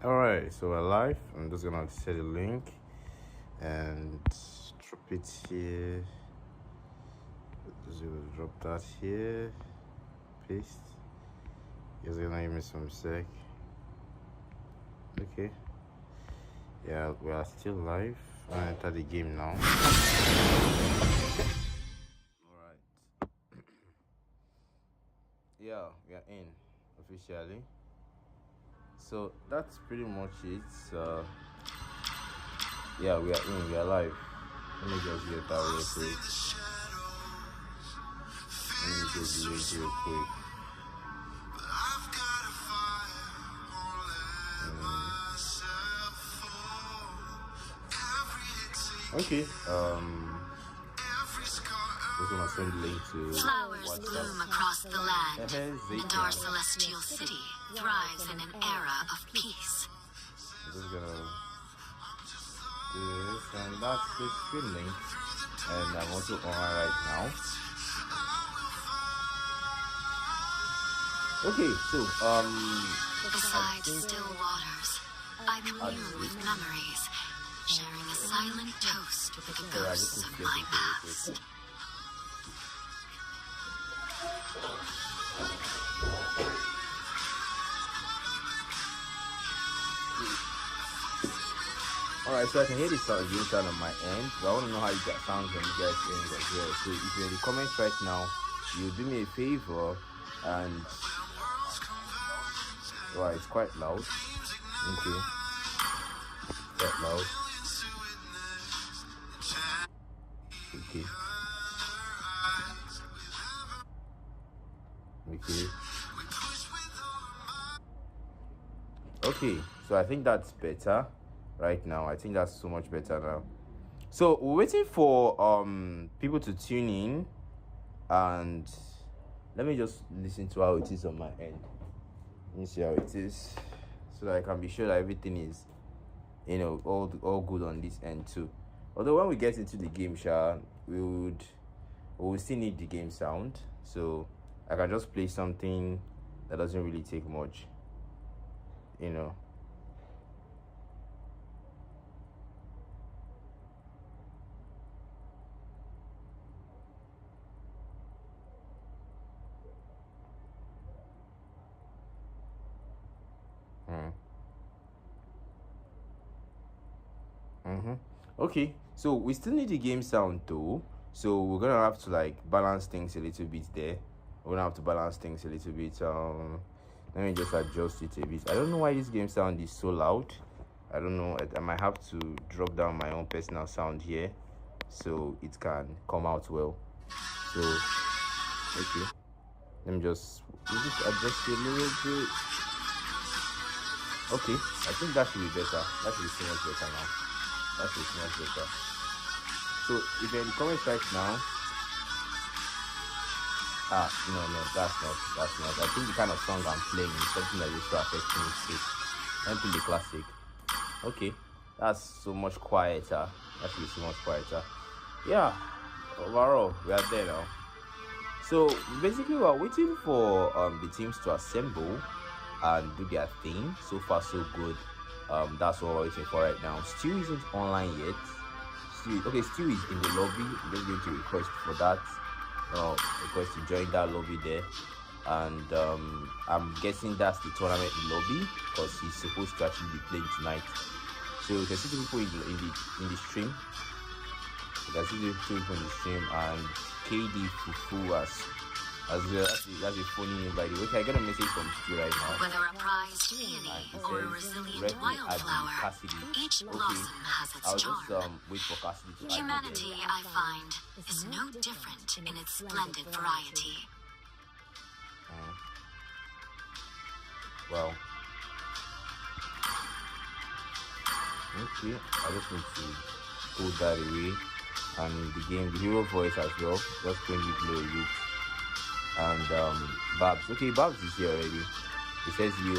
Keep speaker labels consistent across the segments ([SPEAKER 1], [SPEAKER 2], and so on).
[SPEAKER 1] Alright, so we're live. I'm just gonna set a link and drop it here. Just gonna drop that here. Paste. Just gonna give me some sec. Okay. Yeah, we are still live. I'm gonna enter the game now. Alright. Yeah, we are in officially. So that's pretty much it. Yeah, we are in, we are live. Let me just get that real quick. Let me get the link real quick. Okay. Just gonna send the link to
[SPEAKER 2] Flowers
[SPEAKER 1] WhatsApp.
[SPEAKER 2] bloom across the land, and our celestial city thrives in an era of peace.
[SPEAKER 1] I'm just gonna do this, and that's the stream link. And I'm also online right now. Okay, so
[SPEAKER 2] Beside still waters, I commune with memories, sharing a silent toast with the ghosts of my past.
[SPEAKER 1] Alright, so I can hear the sound on my end, but I want to know how you guys sound when you guys hearing it as well. So if you're in the comments right now, you do me a favor and right, it's quite loud. Okay, quite loud. Okay. Okay, so I think that's better right now. I think that's so much better now. So we're waiting for people to tune in, and let me just listen to how it is on my end. Let me see how it is, so that I can be sure that everything is, all good on this end too. Although when we get into the game, we will still need the game sound, so I can just play something that doesn't really take much, Okay, so we still need the game sound though, so we're gonna have to balance things a little bit there. We're gonna have to balance things a little bit. Let me just adjust it a bit. I don't know why this game sound is so loud. I don't know. I might have to drop down my own personal sound here so it can come out well. So okay, let me just adjust it a little bit. Okay, I think that should be better. That should be so much better now. That should be so much better. So if you're in the comments right now, no, that's not. I think the kind of song I'm playing is something that used to affect me too. I'm playing the classic. Okay, that's so much quieter. That should be so much quieter. Yeah, overall we are there now. So basically we're waiting for the teams to assemble and do their thing. So far so good. That's what we're waiting for right now. Stu isn't online yet. Stu is in the lobby. I'm just going to request for that. Request to join that lobby there. And I'm guessing that's the tournament lobby because he's supposed to actually be playing tonight. So you can see the people in the stream. You can see the people in the stream, and KD Fufu as well. That's a funny name, by the way. Okay, I got a message from Stu right now.
[SPEAKER 2] Whether a prized peony or a resilient wildflower, each blossom has its
[SPEAKER 1] I'll
[SPEAKER 2] charm.
[SPEAKER 1] just wait for Cassidy to add
[SPEAKER 2] Humanity, I find, is no different in its splendid variety.
[SPEAKER 1] Well, okay, I just need to pull that away, and in the game, the hero voice as well. Just bring it low a bit. And Babs, okay, Babs is here already. He says yo,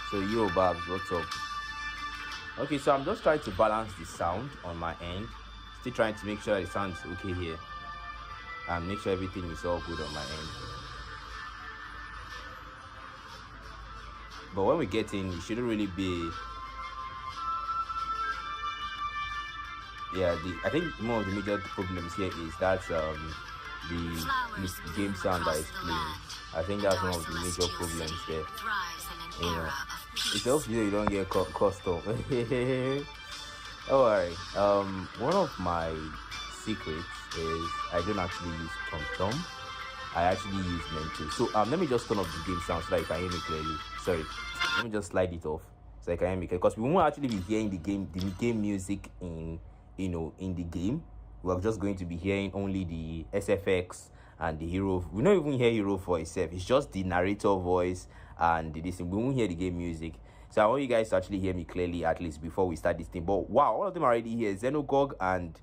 [SPEAKER 1] so yo Babs, what's up? Okay, so I'm just trying to balance the sound on my end. Still trying to make sure the sound is okay here, and make sure everything is all good on my end. But when we get in, it shouldn't really be. Yeah, I think one of the major problems here is that the game sound that is playing. I think that's one of the major problems there. You know, it helps you don't get custom. Alright, one of my secrets is I don't actually use TomTom. I actually use Mento. So let me just turn off the game sound so that you can hear me clearly. Sorry, let me just slide it off so you can hear me clearly, because we won't actually be hearing the game music in the game. We're just going to be hearing only the SFX and the hero. We don't even hear hero for itself. It's just the narrator voice and this thing. We won't hear the game music. So I want you guys to actually hear me clearly, at least before we start this thing. But wow, all of them are already here. Xenagogue and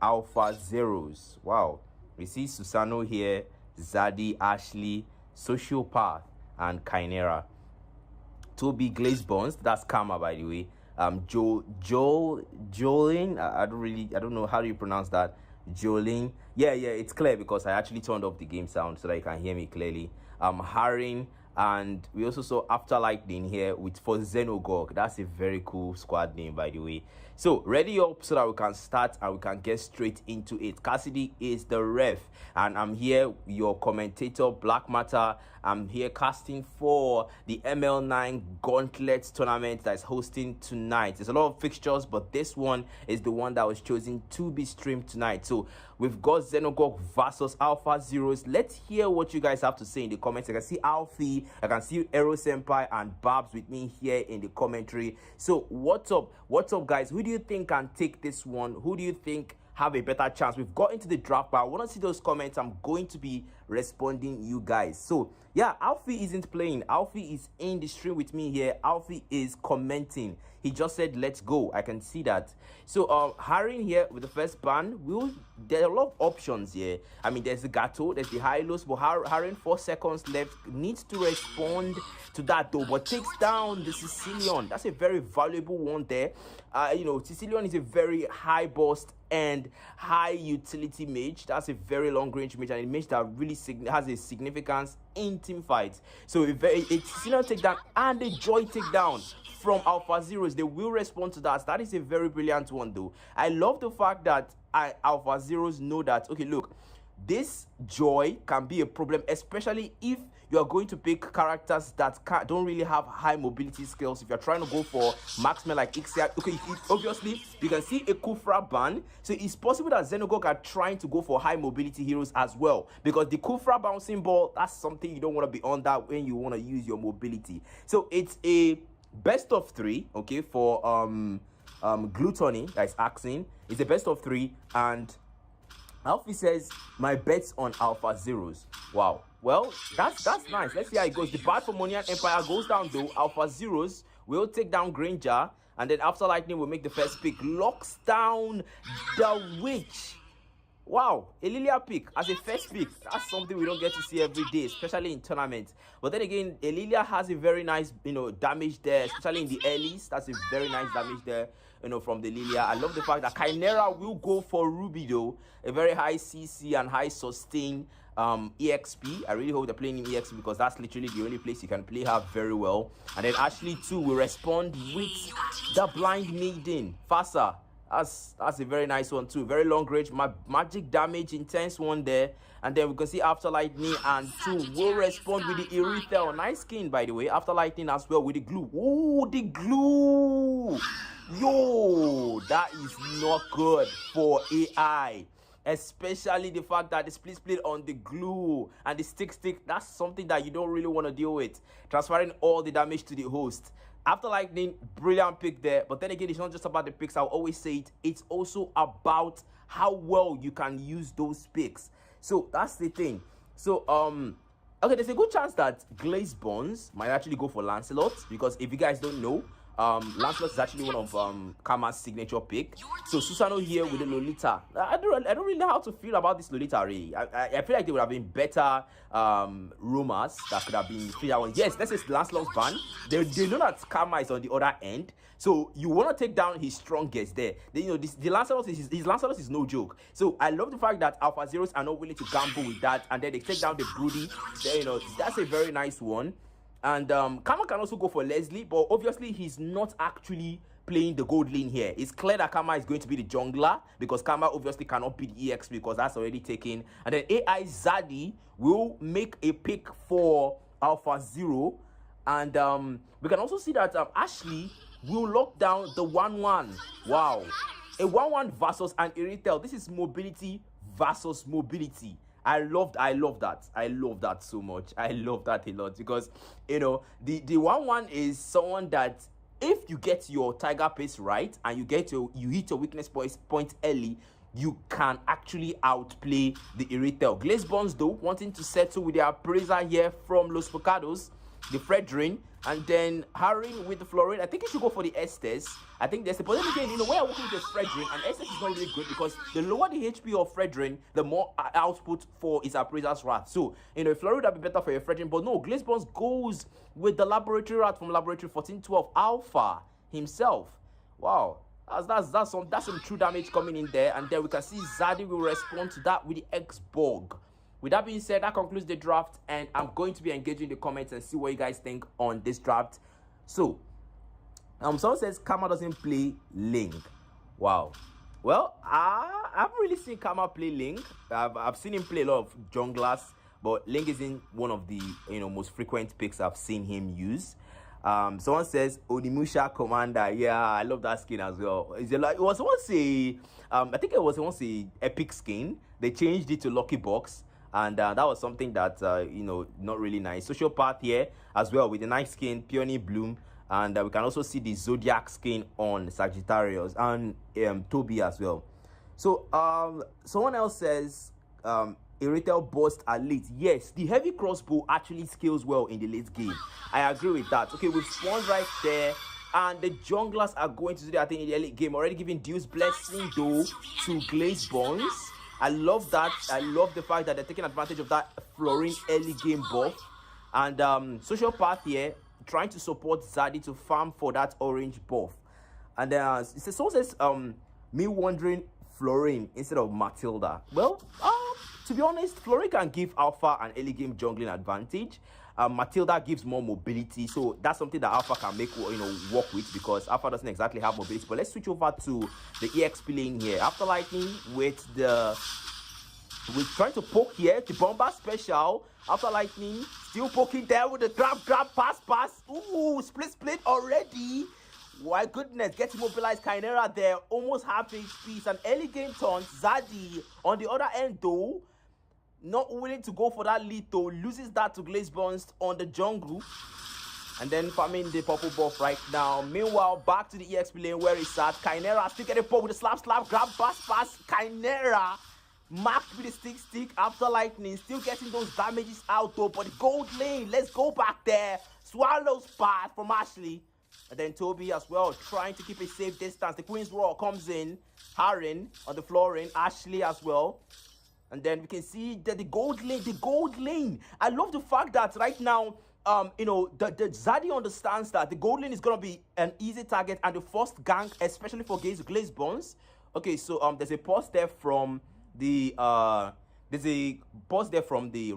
[SPEAKER 1] Alphazeroes. Wow. We see Susano here, Zadie, Ashley, Sociopath, and Chimera. Toby Glazebones, that's Karma, by the way. Jolene, I don't know how do you pronounce that. Jolene, yeah, it's clear because I actually turned off the game sound so that you can hear me clearly. Harin, and we also saw After Lightning here for Xenagogue. That's a very cool squad name, by the way. So ready up so that we can start and we can get straight into it. Cassidy is the ref, and I'm here, your commentator, blakkmatter. I'm here casting for the ML9 Gauntlet tournament that is hosting tonight. There's a lot of fixtures, but this one is the one that was chosen to be streamed tonight. So we've got Xenagogue versus Alphazeroes. Let's hear what you guys have to say in the comments. I can see Alfie, I can see Ero Senpai and Babs with me here in the commentary. So what's up guys? Who do you think can take this one? Who do you think have a better chance? We've got into the draft, but I want to see those comments. I'm going to be responding you guys. So yeah, Alfie isn't playing. Alfie is in the stream with me here. Alfie is commenting. He just said let's go. I can see that. So Harin here with the first ban. There are a lot of options here. I mean, there's the Gato, there's the Hylos, but Harin 4 seconds left, needs to respond to that though, but takes down the Sicilian. That's a very valuable one there. You know, Sicilian is a very high burst and high utility mage. That's a very long range mage, and a mage that really has a significance in team fights. So a Sicilian takedown and a Joy takedown from Alphazeroes. They will respond to that. That is a very brilliant one though. I love the fact that Alphazeroes know that, okay, look, this Joy can be a problem, especially if you are going to pick characters that don't really have high mobility skills. If you're trying to go for marksmen like Ixia, okay, obviously you can see a Kufra ban, so it's possible that Xenagogue are trying to go for high mobility heroes as well, because the Kufra bouncing ball, that's something you don't want to be on that when you want to use your mobility. So it's a best of 3, okay, for Gluttony that is asking. It's a best of 3, and Alfie says my bets on Alphazeroes. Wow. Well, that's nice. Let's see how it goes. The Bad for Monian Empire goes down though. Alphazeroes will take down Granger, and then After Lightning will make the first pick. Locks down the Witch. Wow, a Lilia pick as a first pick. That's something we don't get to see every day, especially in tournaments. But then again, Lilia has a very nice, damage there, especially in the earlies. That's a very nice damage there, from the Lilia. I love the fact that Chimera will go for Ruby though. A very high CC and high sustain EXP. I really hope they're playing in EXP because that's literally the only place you can play her very well. And then Ashley too will respond with the Blind Maiden. Fasa. That's a very nice one too. Very long range, magic damage, intense one there. And then we can see After Lightning and 2 will respond with the Irithel. Nice skin, by the way. After Lightning as well with the glue. Oh, the glue! Yo, that is not good for AI. Especially the fact that the split on the glue and the stick, that's something that you don't really want to deal with. Transferring all the damage to the host. After Lightning, brilliant pick there. But then again, it's not just about the picks. I'll always say it. It's also about how well you can use those picks. So that's the thing. So, okay, there's a good chance that Glazebones might actually go for Lancelot. Because if you guys don't know, Lancelot is actually one of Karma's signature pick. So Susano here with the Lolita. I don't really know how to feel about this Lolita really. I feel like there would have been better rumors that could have been figured out. Yes, this is Lancelot's ban. They know that Karma is on the other end. So you want to take down his strongest there. Then, the Lancelot his Lancelot is no joke. So I love the fact that Alphazeroes are not willing to gamble with that, and then they take down the Broody. Then, that's a very nice one. And Kama can also go for Leslie, but obviously he's not actually playing the gold lane here. It's clear that Kama is going to be the jungler because Kama obviously cannot beat EX because that's already taken. And then AI Zaddy will make a pick for Alphazero. And we can also see that Ashley will lock down the 1-1. Wow. A 1-1 versus an Irritel. This is mobility versus mobility. I love that. I love that so much. I love that a lot because, you know, the 1-1 is someone that if you get your Tiger pace right and you hit your weakness point early, you can actually outplay the Irritel. Glazebones though, wanting to settle with their appraiser here from Los Pocados, the Fredrin, and then Haring with the Florine. I think he should go for the Estes. I think there's a possibility again, you know, when I'm working with the Fredrin, and Estes is not really good because the lower the HP of Fredrin, the more output for his appraiser's rat. So, you know, Florine would be better for your Fredrin, but no, Glazebones goes with the laboratory rat from Laboratory 1412 Alpha himself. Wow. That's some true damage coming in there, and then we can see Zaddy will respond to that with the X-Bog. With that being said, that concludes the draft, and I'm going to be engaging in the comments and see what you guys think on this draft. So, someone says Kama doesn't play Link. Wow. Well, I haven't really seen Kama play Link. I've seen him play a lot of junglers, but Link isn't one of the most frequent picks I've seen him use. Someone says Onimusha Commander. Yeah, I love that skin as well. It was once I think it was once a epic skin. They changed it to Lucky Box. And that was something that, not really nice. Social Path here as well with the nice skin, Peony Bloom. And we can also see the Zodiac skin on Sagittarius and Toby as well. So someone else says Irritel Burst Elite. Yes, the heavy crossbow actually scales well in the late game. I agree with that. Okay, we've spawned right there. And the junglers are going to do that thing in the early game. Already giving Deus Blessing though to Glazebones. I love that. I love the fact that they're taking advantage of that Florine early game buff. And Social Path here trying to support Zaddy to farm for that orange buff. And someone says me wondering Florine instead of Matilda. Well, to be honest, Florine can give Alpha an early game jungling advantage. Matilda gives more mobility, so that's something that Alpha can make work with because Alpha doesn't exactly have mobility. But let's switch over to the EXP lane here. After Lightning we're trying to poke here, the Bomber special. After Lightning, still poking there with the grab, pass. Ooh, split already. My goodness, get immobilized. Chimera there, almost half HP. It's an early game taunt. Zaddy on the other end though, not willing to go for that lead though, loses that to Glazebones on the jungle. And then farming the purple buff right now. Meanwhile, back to the EXP lane where it's at. Chimera still getting poked with a slap, grab, pass. Chimera marked with the stick after Lightning. Still getting those damages out though. But the gold lane, let's go back there. Swallows pass from Ashley. And then Toby as well, trying to keep a safe distance. The Queen's Roar comes in. Harin on the flooring. Ashley as well. And then we can see that the gold lane. I love the fact that right now, the Zaddy understands that the gold lane is going to be an easy target and the first gank, especially for Glazebones. Okay, so there's a pause there from the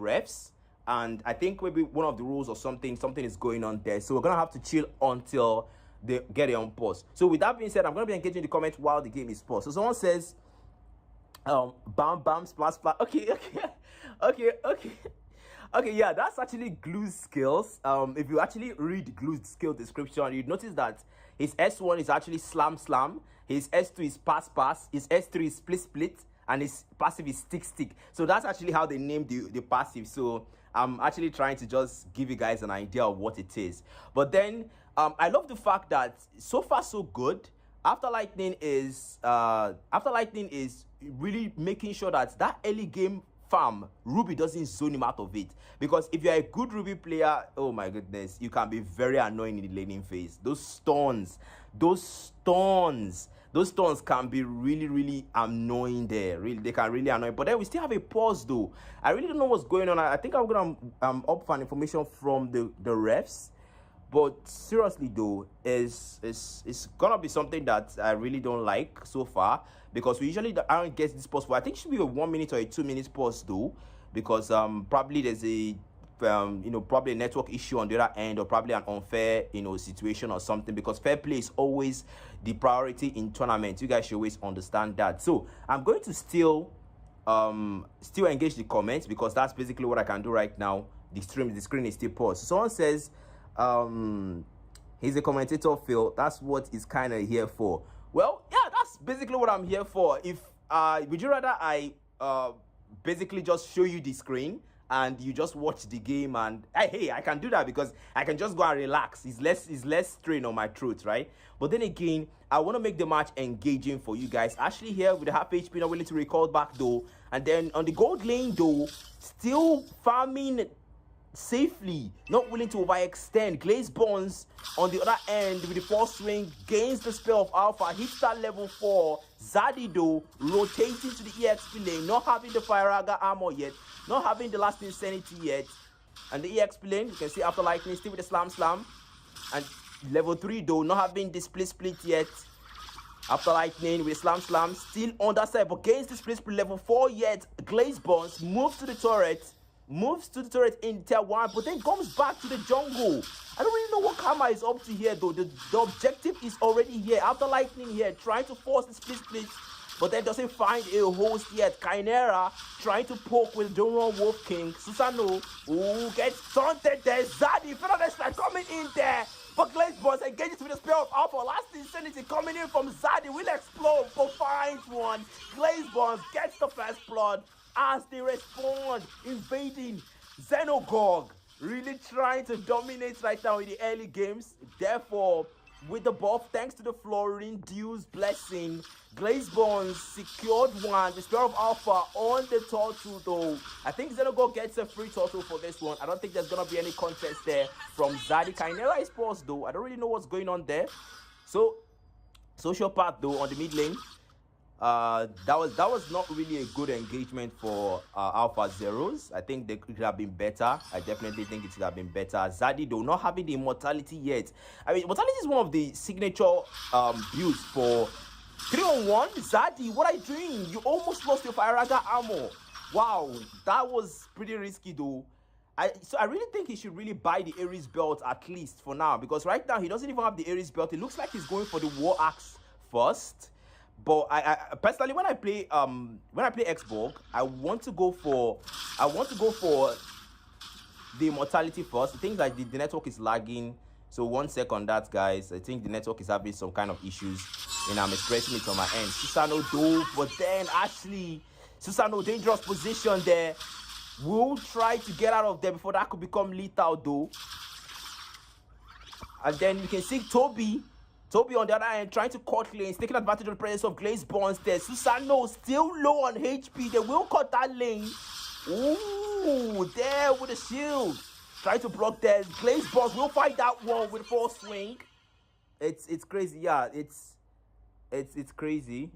[SPEAKER 1] refs. And I think maybe one of the rules or something is going on there. So we're going to have to chill until they get it on pause. So with that being said, I'm going to be engaging in the comments while the game is paused. So someone says, bam, splash. Okay, yeah, that's actually Glue's skills. If you actually read Glue's skill description, you'd notice that his S1 is actually slam, his S2 is pass, his S3 is split, and his passive is stick. So that's actually how they named the passive. So I'm actually trying to just give you guys an idea of what it is. But then I love the fact that so far so good. After Lightning is really making sure that early game farm, Ruby doesn't zone him out of it. Because if you're a good Ruby player, oh my goodness, you can be very annoying in the laning phase. Those stuns can be really annoying there. Really, they can really annoy. But then we still have a pause though. I really don't know what's going on. I think I'm gonna up for information from the refs. But seriously though, it's gonna be something that I really don't like so far, because we usually aren't get this pause for. I think it should be a 1 minute or a 2 minute pause though, because probably there's a you know, probably a network issue on the other end, or probably an unfair, you know, situation or something, because fair play is always the priority in tournaments. You guys should always understand that. So I'm going to still engage the comments, because that's basically what I can do right now. The screen is still paused. So someone says he's a commentator, Phil. That's what he's kind of here for. Well, yeah, that's basically what I'm here for. If would you rather I basically just show you the screen and you just watch the game? And hey, I can do that because I can just go and relax. It's less strain on my throat, right? But then again, I want to make the match engaging for you guys. Ashley here with the half HP, not willing to recall back though. And then on the gold lane though, still farming safely, not willing to overextend. Glaze Bonds on the other end with the force swing, gains the spell of Alpha, hits that level 4. Zaddy though rotating to the EXP lane, not having the Firaga armor yet, not having the last insanity yet. And the EXP lane, you can see after lightning still with the slam. And level 3 though, not having the split yet. After lightning with the slam, still on that side, but gains the split level 4 yet. Glaze Bonds moves to the turret. Moves to the turret in tier 1, but then comes back to the jungle. I don't really know what Karma is up to here though. The objective is already here. After lightning here, trying to force the split, but then doesn't find a host yet. Chimera trying to poke with Donron Wolf King. Susano, who gets taunted there. Zaddy, Fenodestra coming in there. But Glaze Bonds engages with the spell of Alpha. Last Insanity coming in from Zaddy. Will explode, but finds one. Glaze Bonds gets the first blood as they respond, invading. Xenagogue really trying to dominate right now in the early games. Therefore, with the buff, thanks to the Flooring Dew's blessing, Glaze Bonds secured one. The Spell of Alpha on the turtle though. I think Xenagogue gets a free turtle for this one. I don't think there's gonna be any contest there from Zaddy. Chimera is paused though. I don't really know what's going on there. So, Social Path though on the mid lane. That was not really a good engagement for Alphazeroes. I think they could have been better. I definitely think it should have been better. Zaddy though not having the immortality yet. I mean, immortality is one of the signature builds for 3-on-1. Zaddy, what are you doing? You almost lost your Firaga armor. Wow, that was pretty risky though. So I really think he should really buy the Ares belt at least for now, because right now he doesn't even have the Ares belt. It looks like he's going for the War Axe first. But I personally, when I play Xbox, I want to go for the immortality first. I think that the network is lagging. So 1 sec on that, guys. I think the network is having some kind of issues, and I'm expressing it on my end. Susano though, but then Ashley, Susano dangerous position there. We'll try to get out of there before that could become lethal though. And then you can see Toby on the other end trying to cut lanes, taking advantage of the presence of Glaze Bonds there. Susano still low on HP. They will cut that lane. Ooh, there with the shield. Trying to block there. Glaze Bonds will fight that one with force swing. It's crazy. Yeah, it's crazy.